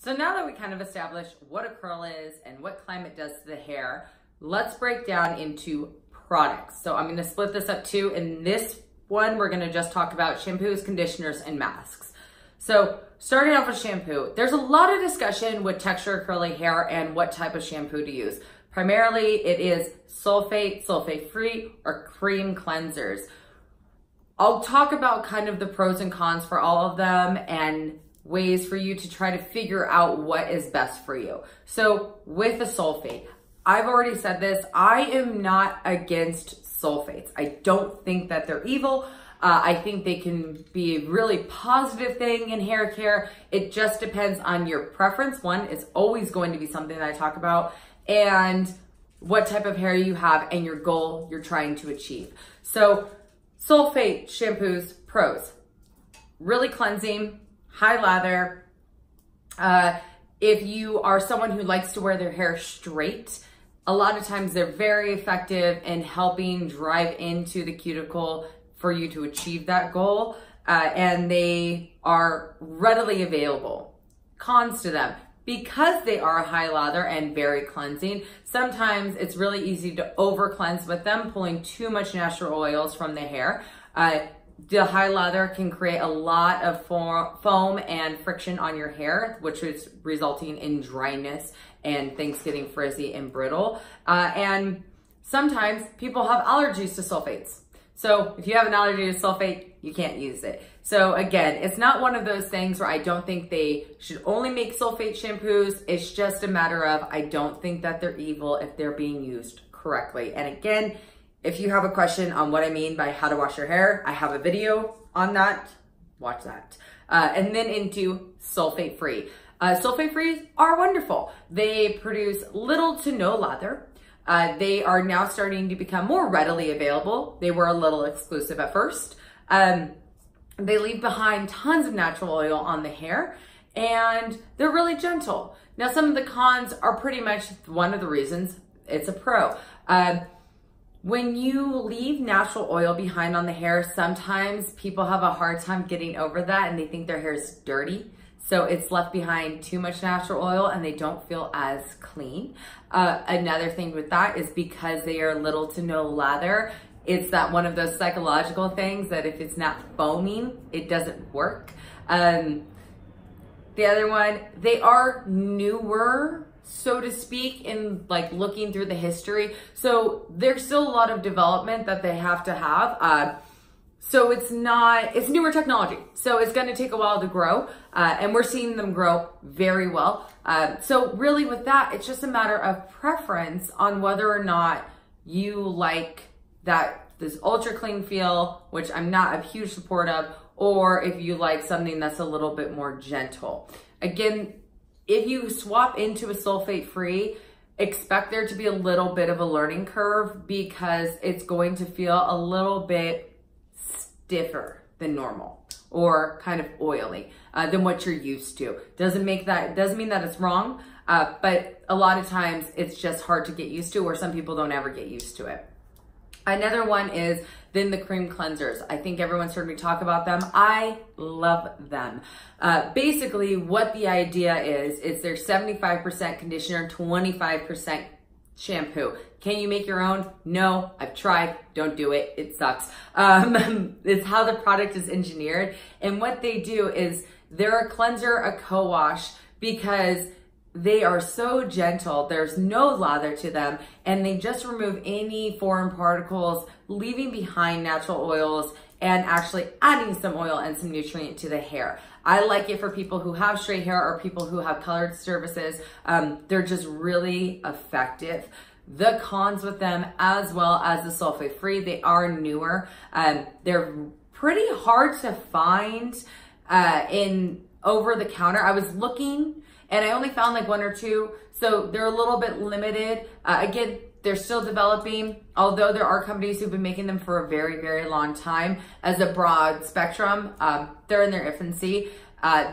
So now that we kind of established what a curl is and what climate does to the hair, let's break down into products. So I'm gonna split this up too. In this one, we're gonna just talk about shampoos, conditioners, and masks. So starting off with shampoo, there's a lot of discussion with textured curly hair and what type of shampoo to use. Primarily, it is sulfate, sulfate-free, or cream cleansers. I'll talk about kind of the pros and cons for all of them and ways for you to try to figure out what is best for you. So with the sulfate, I've already said this, I am not against sulfates. I don't think that they're evil. I think they can be a really positive thing in hair care. It just depends on your preference. One, it's always going to be something that I talk about, and what type of hair you have and your goal you're trying to achieve. So sulfate shampoos, pros, really cleansing, high lather. If you are someone who likes to wear their hair straight, a lot of times they're very effective in helping drive into the cuticle for you to achieve that goal, and they are readily available. Cons to them, because they are high lather and very cleansing, sometimes it's really easy to over cleanse with them, pulling too much natural oils from the hair. The high lather can create a lot of foam and friction on your hair, which is resulting in dryness and things getting frizzy and brittle. And sometimes people have allergies to sulfates. So if you have an allergy to sulfate, you can't use it. So again, it's not one of those things where I don't think they should only make sulfate shampoos. It's just a matter of, I don't think that they're evil if they're being used correctly. And again, if you have a question on what I mean by how to wash your hair, I have a video on that, watch that. And then into sulfate-free. Sulfate-free are wonderful. They produce little to no lather. They are now starting to become more readily available. They were a little exclusive at first. They leave behind tons of natural oil on the hair, and they're really gentle. Now, some of the cons are pretty much one of the reasons it's a pro. When you leave natural oil behind on the hair, sometimes people have a hard time getting over that and they think their hair is dirty. So it's left behind too much natural oil and they don't feel as clean. Another thing with that is because they are little to no lather, it's that one of those psychological things that if it's not foaming, it doesn't work. The other one, they are newer, so to speak, in like looking through the history. So there's still a lot of development that they have to have. So it's newer technology. So it's gonna take a while to grow, and we're seeing them grow very well. So really with that, it's just a matter of preference on whether or not you like this ultra clean feel, which I'm not a huge support of, or if you like something that's a little bit more gentle. Again, if you swap into a sulfate free, expect there to be a little bit of a learning curve because it's going to feel a little bit stiffer than normal or kind of oily than what you're used to. Doesn't mean that it's wrong, but a lot of times it's just hard to get used to, or some people don't ever get used to it. Another one is then the cream cleansers. I think everyone's heard me talk about them. I love them. Basically what the idea is they're 75% conditioner, 25% shampoo. Can you make your own? No, I've tried. Don't do it. It sucks. It's how the product is engineered. And what they do is they're a cleanser, a co-wash, because they are so gentle. There's no lather to them, and they just remove any foreign particles, leaving behind natural oils and actually adding some oil and some nutrient to the hair. I like it for people who have straight hair or people who have colored disturbances. They're just really effective. The cons with them, as well as the sulfate free, they are newer. They're pretty hard to find in over the counter. I was looking and I only found like one or two, so they're a little bit limited. Again, they're still developing, although there are companies who've been making them for a very, very long time. As a broad spectrum, they're in their infancy.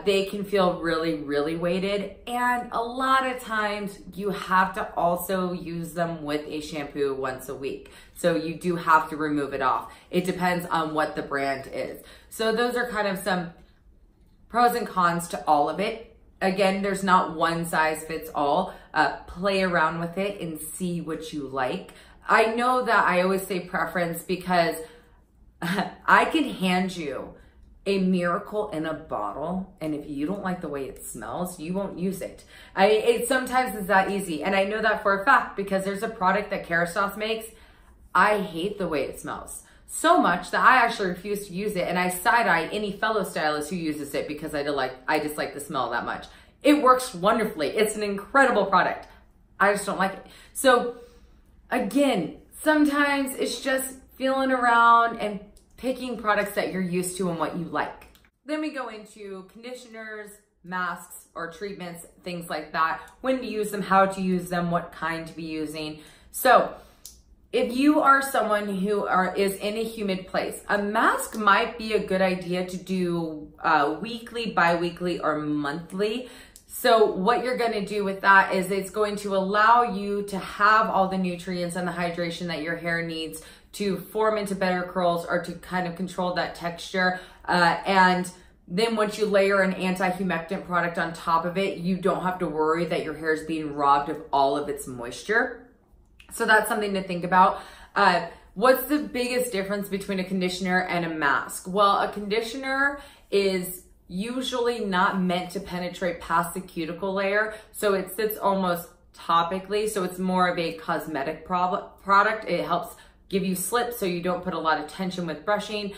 They can feel really, really weighted, and a lot of times you have to also use them with a shampoo once a week. So you do have to remove it off. It depends on what the brand is. So those are kind of some pros and cons to all of it. Again, there's not one size fits all. Play around with it and see what you like. I know that I always say preference because I can hand you a miracle in a bottle, and if you don't like the way it smells, you won't use it. It sometimes is that easy, and I know that for a fact because there's a product that Kerastase makes. I hate the way it smells so much that I actually refuse to use it, and I side-eye any fellow stylist who uses it because I dislike the smell that much. It works wonderfully. It's an incredible product. I just don't like it. So again, sometimes it's just feeling around and picking products that you're used to and what you like. Then we go into conditioners, masks, or treatments, things like that. When to use them, how to use them, what kind to be using. So if you are someone who is in a humid place, a mask might be a good idea to do weekly, bi-weekly, or monthly. So what you're going to do with that is it's going to allow you to have all the nutrients and the hydration that your hair needs to form into better curls or to kind of control that texture. And then once you layer an anti-humectant product on top of it, you don't have to worry that your hair is being robbed of all of its moisture. So that's something to think about. What's the biggest difference between a conditioner and a mask? Well, a conditioner is usually not meant to penetrate past the cuticle layer. So it sits almost topically. So it's more of a cosmetic product. It helps give you slip so you don't put a lot of tension with brushing.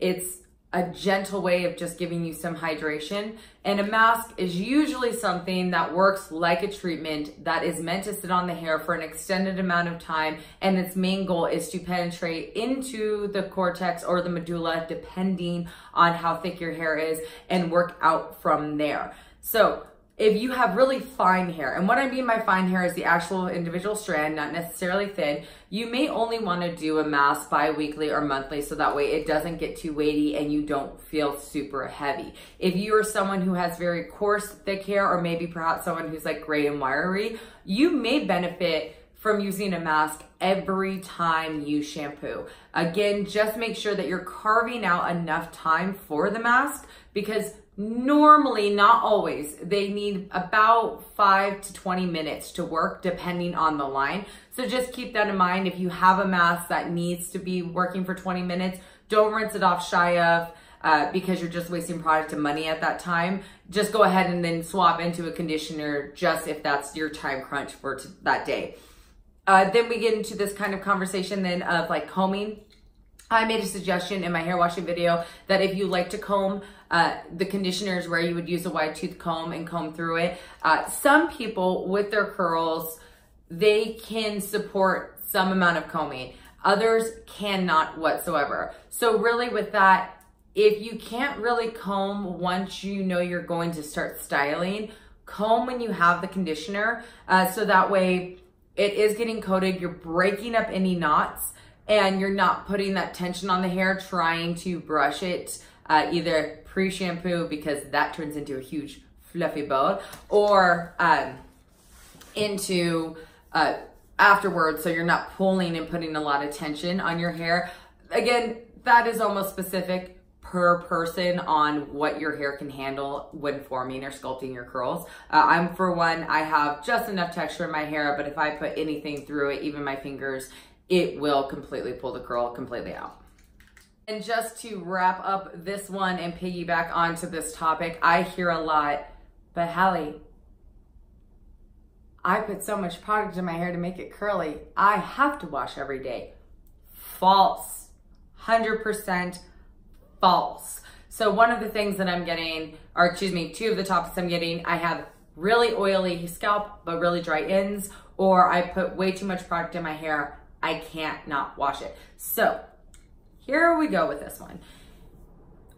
It's a gentle way of just giving you some hydration. And a mask is usually something that works like a treatment that is meant to sit on the hair for an extended amount of time. And its main goal is to penetrate into the cortex or the medulla, depending on how thick your hair is, and work out from there. So if you have really fine hair, and what I mean by fine hair is the actual individual strand, not necessarily thin, you may only want to do a mask bi-weekly or monthly so that way it doesn't get too weighty and you don't feel super heavy. If you are someone who has very coarse, thick hair, or maybe perhaps someone who's like gray and wiry, you may benefit from using a mask every time you shampoo. Again, just make sure that you're carving out enough time for the mask, because normally, not always, they need about 5 to 20 minutes to work depending on the line. So just keep that in mind. If you have a mask that needs to be working for 20 minutes, don't rinse it off shy of because you're just wasting product and money at that time. Just go ahead and then swap into a conditioner just if that's your time crunch for that day. Then we get into this kind of conversation then of like combing. I made a suggestion in my hair washing video that if you like to comb, the conditioner is where you would use a wide tooth comb and comb through it. Some people with their curls, they can support some amount of combing. Others cannot whatsoever. So really with that, if you can't really comb once you know you're going to start styling, comb when you have the conditioner. So that way it is getting coated, you're breaking up any knots, and you're not putting that tension on the hair trying to brush it either pre-shampoo, because that turns into a huge fluffy ball, or into afterwards, so you're not pulling and putting a lot of tension on your hair. Again, that is almost specific per person on what your hair can handle when forming or sculpting your curls. I'm, for one, I have just enough texture in my hair, but if I put anything through it, even my fingers, it will completely pull the curl completely out. And just to wrap up this one and piggyback onto this topic, I hear a lot, but Hallie, I put so much product in my hair to make it curly, I have to wash every day. False. 100% false. So one of the things that I'm getting, or excuse me, two of the topics I'm getting, I have really oily scalp, but really dry ends, or I put way too much product in my hair, I can't not wash it. So here we go with this one.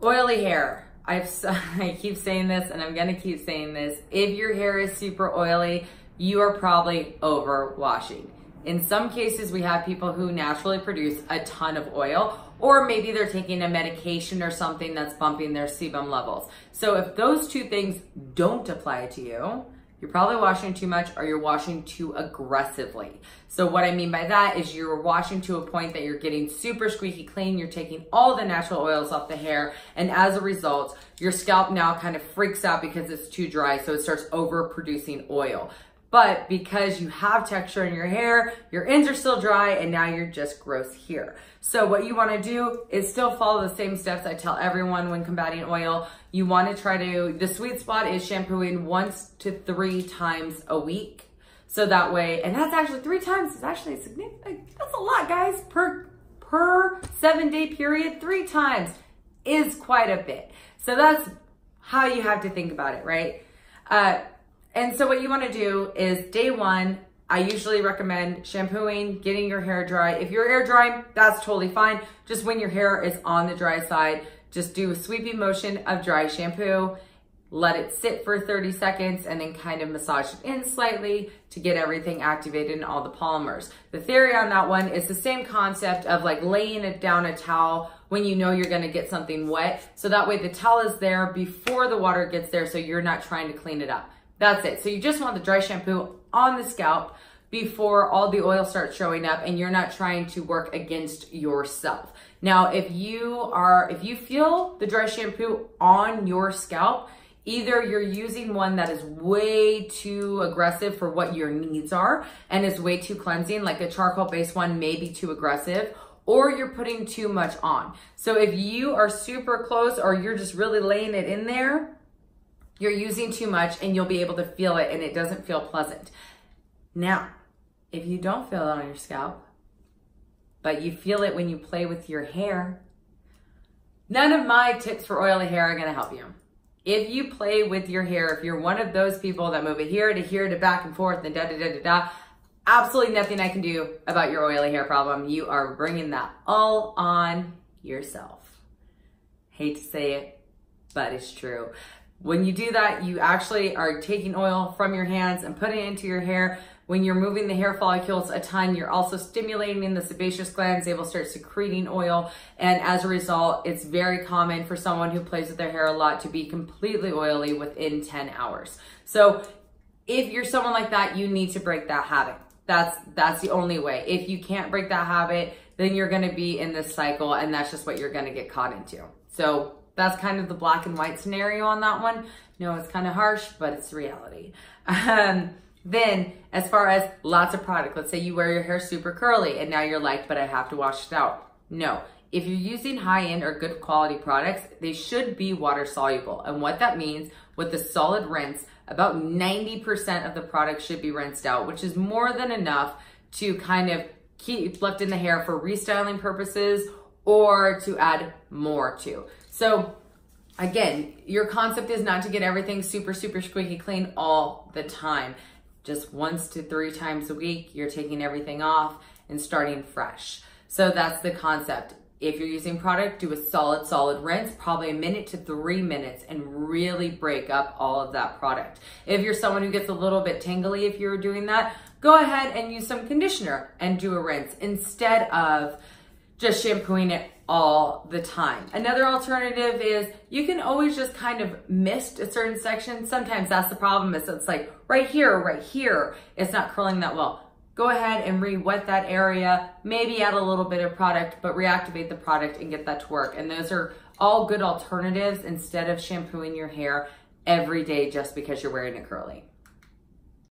Oily hair. I keep saying this and I'm gonna keep saying this. If your hair is super oily, you are probably over washing. In some cases, we have people who naturally produce a ton of oil, or maybe they're taking a medication or something that's bumping their sebum levels. So if those two things don't apply to you, you're probably washing too much or you're washing too aggressively. So what I mean by that is you're washing to a point that you're getting super squeaky clean, you're taking all the natural oils off the hair, and as a result, your scalp now kind of freaks out because it's too dry, so it starts overproducing oil. But because you have texture in your hair, your ends are still dry, and now you're just gross here. So what you wanna do is still follow the same steps I tell everyone when combating oil. You wanna try to, the sweet spot is shampooing 1 to 3 times a week. So that way, and that's actually 3 times is actually significant. That's a lot, guys. Per 7-day period, 3 times is quite a bit. So that's how you have to think about it, right? And so what you wanna do is day 1, I usually recommend shampooing, getting your hair dry. If you're air drying, that's totally fine. Just when your hair is on the dry side, just do a sweeping motion of dry shampoo, let it sit for 30 seconds, and then kind of massage it in slightly to get everything activated in all the polymers. The theory on that one is the same concept of like laying it down a towel when you know you're gonna get something wet. So that way the towel is there before the water gets there, so you're not trying to clean it up. That's it. So you just want the dry shampoo on the scalp before all the oil starts showing up, and you're not trying to work against yourself. Now, if you feel the dry shampoo on your scalp, either you're using one that is way too aggressive for what your needs are and is way too cleansing, like a charcoal-based one may be too aggressive, or you're putting too much on. So if you are super close or you're just really laying it in there, you're using too much and you'll be able to feel it, and it doesn't feel pleasant. Now, if you don't feel it on your scalp, but you feel it when you play with your hair, none of my tips for oily hair are gonna help you. If you play with your hair, if you're one of those people that move it here to back and forth and da-da-da-da-da, absolutely nothing I can do about your oily hair problem. You are bringing that all on yourself. Hate to say it, but it's true. When you do that, you actually are taking oil from your hands and putting it into your hair. When you're moving the hair follicles a ton, you're also stimulating the sebaceous glands. They will start secreting oil. And as a result, it's very common for someone who plays with their hair a lot to be completely oily within 10 hours. So if you're someone like that, you need to break that habit. That's the only way. If you can't break that habit, then you're gonna be in this cycle, and that's just what you're gonna get caught into. So that's kind of the black and white scenario on that one. No, it's kind of harsh, but it's reality. Then as far as lots of product, let's say you wear your hair super curly and now you're like, but I have to wash it out. No, if you're using high-end or good quality products, they should be water soluble. And what that means with the solid rinse, about 90% of the product should be rinsed out, which is more than enough to kind of keep left in the hair for restyling purposes or to add more to. So again, your concept is not to get everything super, super squeaky clean all the time. Just 1 to 3 times a week, you're taking everything off and starting fresh. So that's the concept. If you're using product, do a solid rinse, probably 1 minute to 3 minutes, and really break up all of that product. If you're someone who gets a little bit tingly if you're doing that, go ahead and use some conditioner and do a rinse instead of just shampooing it all the time. Another alternative is you can always just kind of mist a certain section. Sometimes that's the problem, is it's like right here, it's not curling that well. Go ahead and re-wet that area, maybe add a little bit of product, but reactivate the product and get that to work. And those are all good alternatives instead of shampooing your hair every day just because you're wearing it curly.